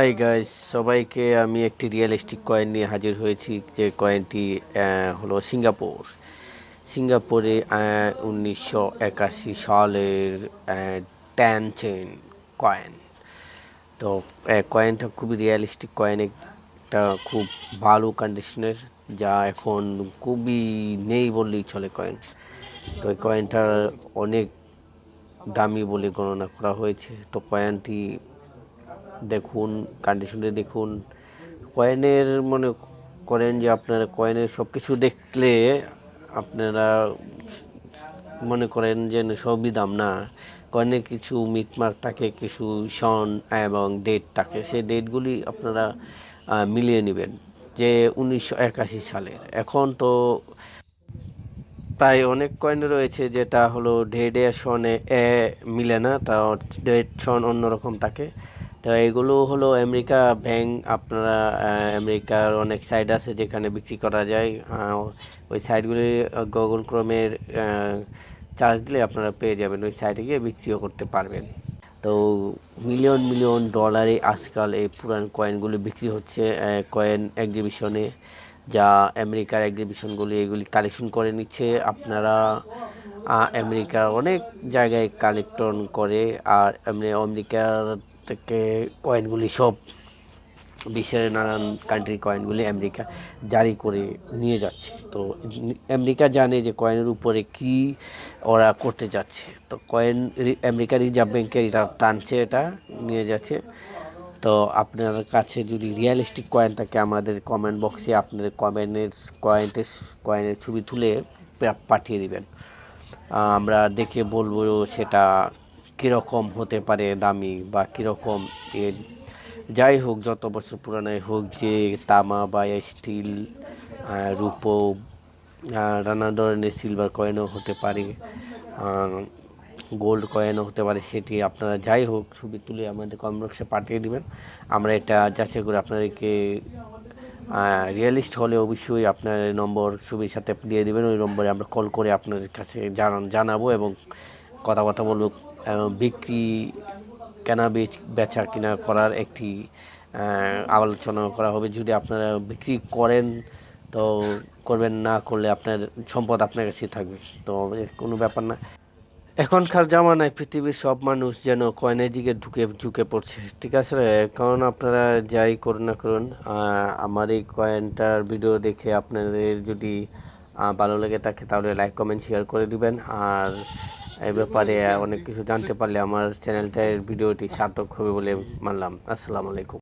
Hi guys, সবাইকে আমি একটি রিয়েলিস্টিক কয়েন নিয়ে হাজির হয়েছি। যে কয়েনটি হলো সিঙ্গাপুরে 1981 সালের ট্যান চেন কয়েন। তো কয়েনটা খুবই রিয়েলিস্টিক কয়েন, একটা খুব ভালো কন্ডিশনের, যা এখন খুবই নেই বললেই চলে কয়েন। তো এই কয়েনটার অনেক দামি বলে গণনা করা হয়েছে। তো কয়েনটি দেখুন, কন্ডিশনে দেখুন। কয়েনের মনে করেন যে আপনারা কয়েনের সব কিছু দেখলে আপনারা মনে করেন যে সবই দাম না। কয়েনের কিছু মিটমার্ক থাকে, কিছু সন এবং ডেট থাকে। সেই ডেটগুলি আপনারা মিলিয়ে নেবেন। যে 1981 সালের, এখন তো প্রায় অনেক কয়েন রয়েছে যেটা হলো ডেটে সনে মিলে না, তা ডেট সন অন্যরকম থাকে। তো এগুলো হলো আমেরিকা ব্যাংক। আপনারা আমেরিকার অনেক সাইট আছে যেখানে বিক্রি করা যায়। ওই সাইটগুলি গুগল ক্রোমের চার্জ দিলে আপনারা পেয়ে যাবেন, ওই সাইটে গিয়ে বিক্রিও করতে পারবেন। তো মিলিয়ন মিলিয়ন ডলারে আজকাল এই পুরান কয়েনগুলি বিক্রি হচ্ছে কয়েন এক্সিবিশনে, যা আমেরিকার এক্সিবিশনগুলি এগুলি কালেকশন করে নিচ্ছে। আপনারা আমেরিকার অনেক জায়গায় কালেক্টন করে, আর আমেরিকার থেকে কয়েনগুলি সব বিশ্বের নানান কান্ট্রি কয়েনগুলি আমেরিকা জারি করে নিয়ে যাচ্ছে। তো আমেরিকা জানে যে কয়েনের উপরে কি ওরা করতে যাচ্ছে। তো কয়েন আমেরিকার রিজার্ভ ব্যাংকের এটা টানছে, এটা নিয়ে যাচ্ছে। তো আপনার কাছে যদি রিয়েলিস্টিক কয়েন থাকে, আমাদের কমেন্ট বক্সে আপনার কয়েনের ছবি তুলে পাঠিয়ে দিবেন। আমরা দেখে বলবো সেটা কীরকম হতে পারে দামি, বা কীরকম যাই হোক, যত বছর পুরানাই হোক, যে তামা বা স্টিল, রূপো, নানা ধরনের সিলভার কয়েনও হতে পারে, গোল্ড কয়েনও হতে পারে। সেটি আপনারা যাই হোক ছবি তুলে আমাদের কমেন্ট বক্সে পাঠিয়ে দেবেন। আমরা এটা যাচাই করে আপনাদেরকে রিয়েলিস্ট হলে অবশ্যই আপনার নম্বর ছবির সাথে দিয়ে দেবেন। ওই নম্বরে আমরা কল করে আপনাদের কাছে জানাবো এবং কথাবার্তা বলবো। বিক্রি কেনা বেচা কিনা করার একটি আলোচনা করা হবে। যদি আপনারা বিক্রি করেন তো করবেন, না করলে আপনার সম্পদ আপনার কাছেই থাকবে। তো কোনো ব্যাপার না। এখনকার জামানায় পৃথিবীর সব মানুষ যেন কয়েনের দিকে ঝুঁকে পড়ছে, ঠিক আছে? কারণ আপনারা যাই করুন না করুন, আমার এই কয়েনটার ভিডিও দেখে আপনাদের যদি ভালো লেগে থাকে তাহলে লাইক কমেন্ট শেয়ার করে দিবেন। আর এই ব্যাপারে অনেক কিছু জানতে পারলে আমার চ্যানেলটার ভিডিওটি সার্থক হবে বলে মানলাম। আসসালামু আলাইকুম।